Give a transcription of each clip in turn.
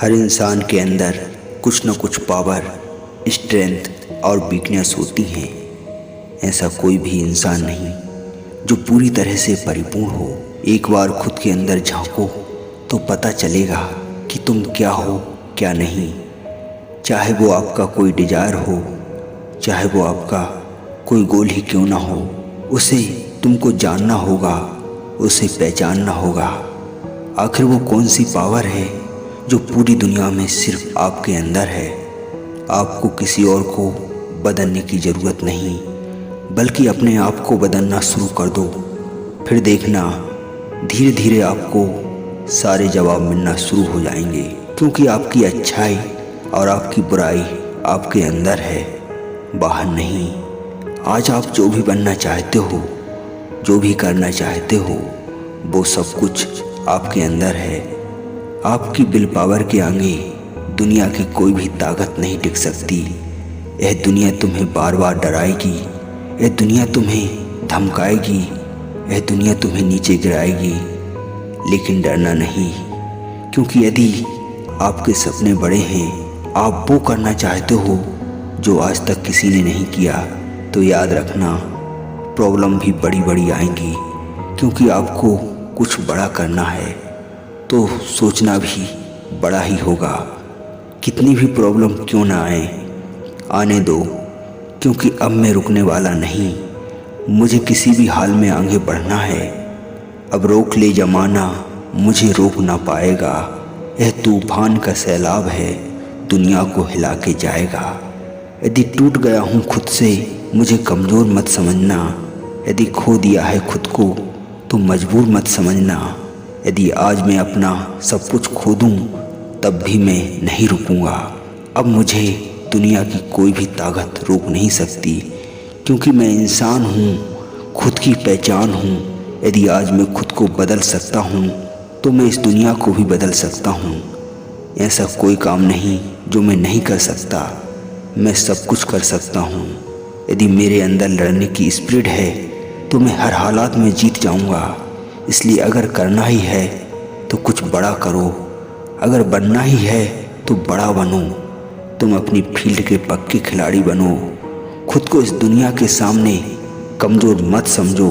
हर इंसान के अंदर कुछ न कुछ पावर, स्ट्रेंथ और वीकनेस होती हैं। ऐसा कोई भी इंसान नहीं जो पूरी तरह से परिपूर्ण हो। एक बार खुद के अंदर झांको तो पता चलेगा कि तुम क्या हो क्या नहीं। चाहे वो आपका कोई डिजायर हो, चाहे वो आपका कोई गोल ही क्यों ना हो, उसे तुमको जानना होगा, उसे पहचानना होगा। आखिर वो कौन सी पावर है जो पूरी दुनिया में सिर्फ आपके अंदर है। आपको किसी और को बदलने की ज़रूरत नहीं, बल्कि अपने आप को बदलना शुरू कर दो। फिर देखना धीरे धीरे आपको सारे जवाब मिलना शुरू हो जाएंगे, क्योंकि आपकी अच्छाई और आपकी बुराई आपके अंदर है, बाहर नहीं। आज आप जो भी बनना चाहते हो, जो भी करना चाहते हो, वो सब कुछ आपके अंदर है। आपकी विल पावर के आगे दुनिया की कोई भी ताकत नहीं टिक सकती। यह दुनिया तुम्हें बार बार डराएगी, यह दुनिया तुम्हें धमकाएगी, यह दुनिया तुम्हें नीचे गिराएगी, लेकिन डरना नहीं, क्योंकि यदि आपके सपने बड़े हैं, आप वो करना चाहते हो जो आज तक किसी ने नहीं किया, तो याद रखना प्रॉब्लम भी बड़ी बड़ी आएंगी, क्योंकि आपको कुछ बड़ा करना है तो सोचना भी बड़ा ही होगा। कितनी भी प्रॉब्लम क्यों ना आए, आने दो, क्योंकि अब मैं रुकने वाला नहीं। मुझे किसी भी हाल में आगे बढ़ना है। अब रोक ले जमाना, मुझे रोक ना पाएगा। यह तूफान का सैलाब है, दुनिया को हिला के जाएगा। यदि टूट गया हूँ खुद से, मुझे कमज़ोर मत समझना। यदि खो दिया है खुद को तो मजबूर मत समझना। यदि आज मैं अपना सब कुछ खो दूँ, तब भी मैं नहीं रुकूँगा। अब मुझे दुनिया की कोई भी ताकत रोक नहीं सकती, क्योंकि मैं इंसान हूँ, खुद की पहचान हूँ। यदि आज मैं खुद को बदल सकता हूँ, तो मैं इस दुनिया को भी बदल सकता हूँ। ऐसा कोई काम नहीं जो मैं नहीं कर सकता। मैं सब कुछ कर सकता हूँ। यदि मेरे अंदर लड़ने की स्पिरिट है, तो मैं हर हालात में जीत जाऊँगा। इसलिए अगर करना ही है तो कुछ बड़ा करो, अगर बनना ही है तो बड़ा बनो। तुम अपनी फील्ड के पक्के खिलाड़ी बनो। खुद को इस दुनिया के सामने कमज़ोर मत समझो।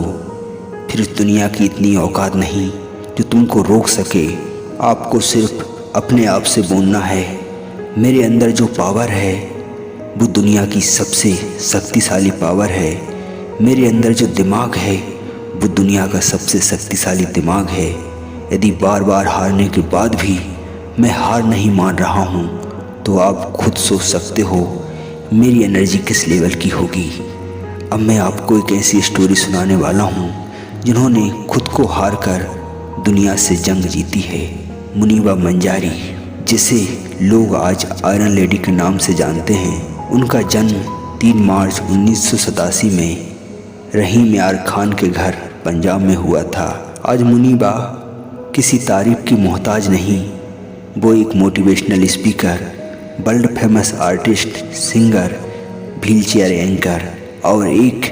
फिर इस दुनिया की इतनी औकात नहीं जो तुमको रोक सके। आपको सिर्फ अपने आप से बोलना है, मेरे अंदर जो पावर है वो दुनिया की सबसे शक्तिशाली पावर है। मेरे अंदर जो दिमाग है वो दुनिया का सबसे शक्तिशाली दिमाग है। यदि बार बार हारने के बाद भी मैं हार नहीं मान रहा हूँ, तो आप खुद सोच सकते हो मेरी एनर्जी किस लेवल की होगी। अब मैं आपको एक ऐसी स्टोरी सुनाने वाला हूँ जिन्होंने खुद को हार कर दुनिया से जंग जीती है। मुनीबा मंजारी, जिसे लोग आज आयरन लेडी के नाम से जानते हैं, उनका जन्म 3 मार्च 1987 में रहीम यार खान के घर पंजाब में हुआ था। आज मुनीबा किसी तारीफ की मोहताज नहीं, वो एक motivational speaker, world famous artist, singer, wheel chair anchor और एक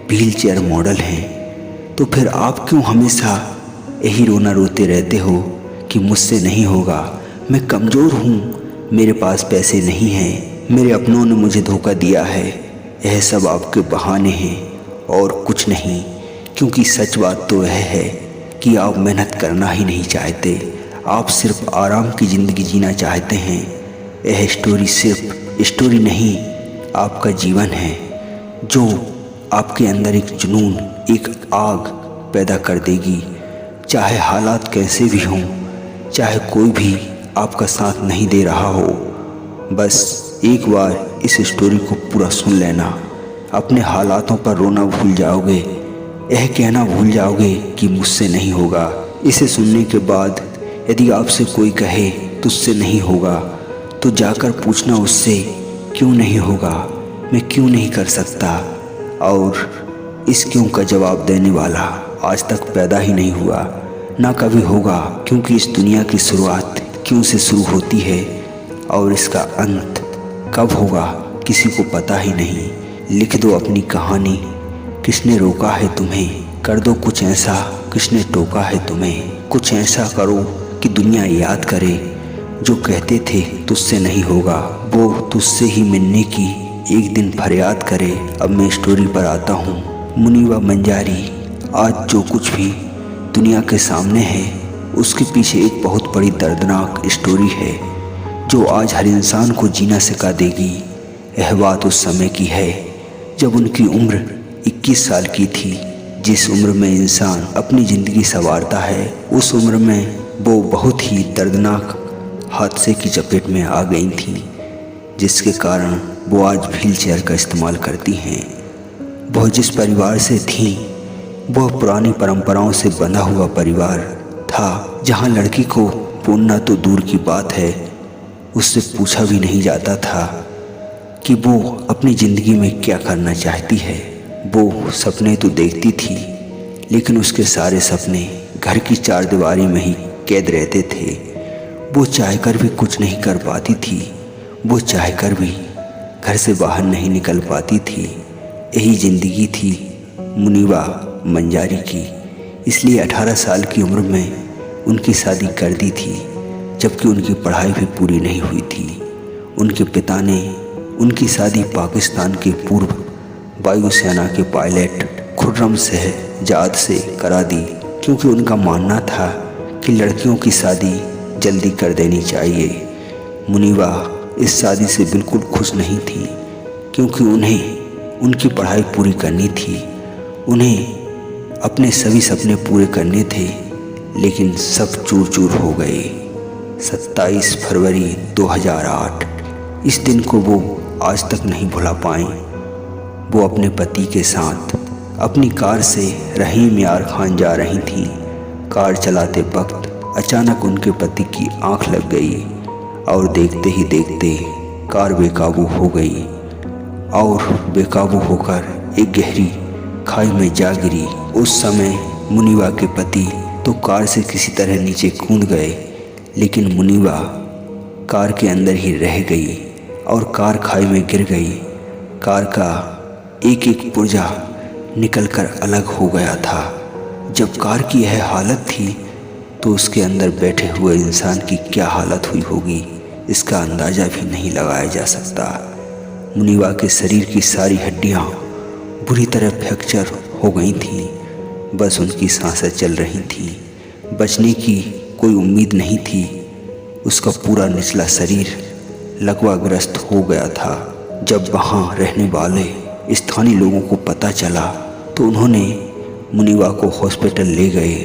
व्हील चेयर मॉडल हैं। तो फिर आप क्यों हमेशा यही रोना रोते रहते हो कि मुझसे नहीं होगा, मैं कमज़ोर हूँ, मेरे पास पैसे नहीं हैं, मेरे अपनों ने मुझे धोखा दिया है। यह सब आपके बहाने हैं और कुछ नहीं, क्योंकि सच बात तो यह है कि आप मेहनत करना ही नहीं चाहते। आप सिर्फ आराम की ज़िंदगी जीना चाहते हैं। यह स्टोरी सिर्फ स्टोरी नहीं, आपका जीवन है, जो आपके अंदर एक जुनून, एक आग पैदा कर देगी। चाहे हालात कैसे भी हों, चाहे कोई भी आपका साथ नहीं दे रहा हो, बस एक बार इस स्टोरी को पूरा सुन लेना। अपने हालातों पर रोना भूल जाओगे, यह कहना भूल जाओगे कि मुझसे नहीं होगा। इसे सुनने के बाद यदि आपसे कोई कहे तुझसे नहीं होगा, तो जाकर पूछना उससे, क्यों नहीं होगा, मैं क्यों नहीं कर सकता। और इस क्यों का जवाब देने वाला आज तक पैदा ही नहीं हुआ, ना कभी होगा, क्योंकि इस दुनिया की शुरुआत क्यों से शुरू होती है और इसका अंत कब होगा किसी को पता ही नहीं। लिख दो अपनी कहानी, किसने रोका है तुम्हें, कर दो कुछ ऐसा, किसने टोका है तुम्हें। कुछ ऐसा करो कि दुनिया याद करे, जो कहते थे तुझसे नहीं होगा, वो तुझसे ही मिलने की एक दिन फरियाद करे। अब मैं स्टोरी पर आता हूँ। मुनीबा मंजारी, आज जो कुछ भी दुनिया के सामने है उसके पीछे एक बहुत बड़ी दर्दनाक स्टोरी है जो आज हर इंसान को जीना सिखा देगी। यह बात उस समय की है जब उनकी उम्र 21 साल की थी। जिस उम्र में इंसान अपनी ज़िंदगी संवारता है, उस उम्र में वो बहुत ही दर्दनाक हादसे की चपेट में आ गई थी, जिसके कारण वो आज व्हील चेयर का इस्तेमाल करती हैं। वह जिस परिवार से थीं, वह पुरानी परंपराओं से बंधा हुआ परिवार था, जहां लड़की को बोलना तो दूर की बात है, उससे पूछा भी नहीं जाता था कि वो अपनी ज़िंदगी में क्या करना चाहती है। वो सपने तो देखती थी, लेकिन उसके सारे सपने घर की चारदीवारी में ही कैद रहते थे। वो चाहकर भी कुछ नहीं कर पाती थी, वो चाहकर भी घर से बाहर नहीं निकल पाती थी। यही ज़िंदगी थी मुनीबा मंजारी की। इसलिए 18 साल की उम्र में उनकी शादी कर दी थी, जबकि उनकी पढ़ाई भी पूरी नहीं हुई थी। उनके पिता ने उनकी शादी पाकिस्तान के पूर्व वायुसेना के पायलट खुर्रम शहजाद से करा दी, क्योंकि उनका मानना था कि लड़कियों की शादी जल्दी कर देनी चाहिए। मुनीबा इस शादी से बिल्कुल खुश नहीं थी, क्योंकि उन्हें उनकी पढ़ाई पूरी करनी थी, उन्हें अपने सभी सपने पूरे करने थे, लेकिन सब चूर चूर हो गए। 27 फरवरी 2008, इस दिन को वो आज तक नहीं भुला पाए। वो अपने पति के साथ अपनी कार से रहीम यार खान जा रही थीं। कार चलाते वक्त अचानक उनके पति की आंख लग गई और देखते ही देखते कार बेकाबू हो गई और बेकाबू होकर एक गहरी खाई में जा गिरी। उस समय मुनीबा के पति तो कार से किसी तरह नीचे कूद गए, लेकिन मुनीबा कार के अंदर ही रह गई और कार खाई में गिर गई। कार का एक एक पुर्जा निकलकर अलग हो गया था। जब कार की यह हालत थी तो उसके अंदर बैठे हुए इंसान की क्या हालत हुई होगी, इसका अंदाज़ा भी नहीं लगाया जा सकता। मुनीबा के शरीर की सारी हड्डियां बुरी तरह फ्रैक्चर हो गई थीं, बस उनकी सांसें चल रही थीं। बचने की कोई उम्मीद नहीं थी। उसका पूरा निचला शरीर लकवाग्रस्त हो गया था। जब वहाँ रहने वाले स्थानीय लोगों को पता चला तो उन्होंने मुनीबा को हॉस्पिटल ले गए।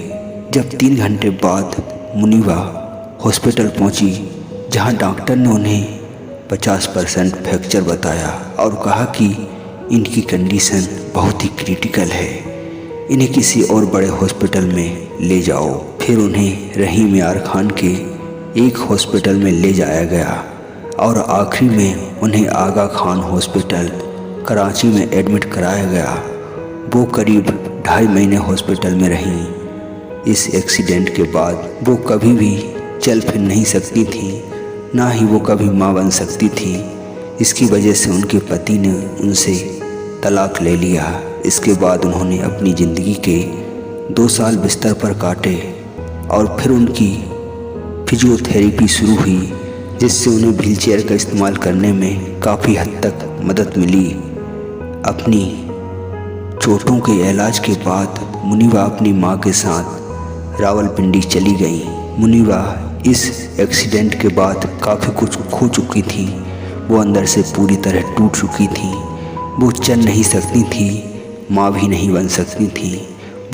जब 3 घंटे बाद मुनीबा हॉस्पिटल पहुंची, जहां डॉक्टर ने उन्हें 50% फ्रैक्चर बताया और कहा कि इनकी कंडीशन बहुत ही क्रिटिकल है, इन्हें किसी और बड़े हॉस्पिटल में ले जाओ। फिर उन्हें रहीम यार खान के एक हॉस्पिटल में ले जाया गया और आखिरी में उन्हें आगा खान हॉस्पिटल कराची में एडमिट कराया गया। वो करीब 2.5 महीने हॉस्पिटल में रहीं। इस एक्सीडेंट के बाद वो कभी भी चल फिर नहीं सकती थी, ना ही वो कभी माँ बन सकती थी। इसकी वजह से उनके पति ने उनसे तलाक ले लिया। इसके बाद उन्होंने अपनी ज़िंदगी के 2 साल बिस्तर पर काटे और फिर उनकी फिजियोथेरेपी शुरू हुई, जिससे उन्हें व्हील चेयर का इस्तेमाल करने में काफ़ी हद तक मदद मिली। अपनी चोटों के इलाज के बाद मुनीबा अपनी माँ के साथ रावलपिंडी चली गई। मुनीबा इस एक्सीडेंट के बाद काफ़ी कुछ खो चुकी थी। वो अंदर से पूरी तरह टूट चुकी थी। वो चल नहीं सकती थी, माँ भी नहीं बन सकती थी।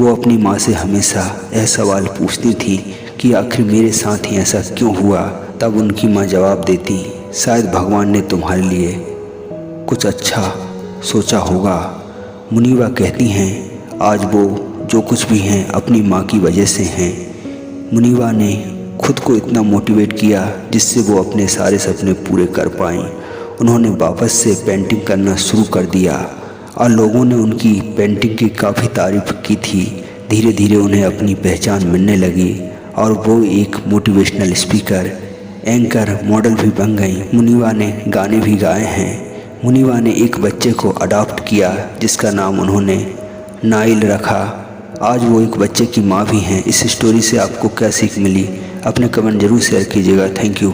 वो अपनी माँ से हमेशा यह सवाल पूछती थी कि आखिर मेरे साथ ही ऐसा क्यों हुआ। तब उनकी माँ जवाब देती, शायद भगवान ने तुम्हारे लिए कुछ अच्छा सोचा होगा। मुनीबा कहती हैं, आज वो जो कुछ भी हैं अपनी माँ की वजह से हैं। मुनीबा ने खुद को इतना मोटिवेट किया जिससे वो अपने सारे सपने पूरे कर पाएँ। उन्होंने वापस से पेंटिंग करना शुरू कर दिया और लोगों ने उनकी पेंटिंग की काफ़ी तारीफ की थी। धीरे धीरे उन्हें अपनी पहचान मिलने लगी और वो एक मोटिवेशनल स्पीकर, एंकर, मॉडल भी बन गई। मुनीबा ने गाने भी गाए हैं। मुनीबा ने एक बच्चे को अडॉप्ट किया जिसका नाम उन्होंने नाइल रखा। आज वो एक बच्चे की माँ भी हैं। इस स्टोरी से आपको क्या सीख मिली, अपने कमेंट जरूर शेयर कीजिएगा। Thank you.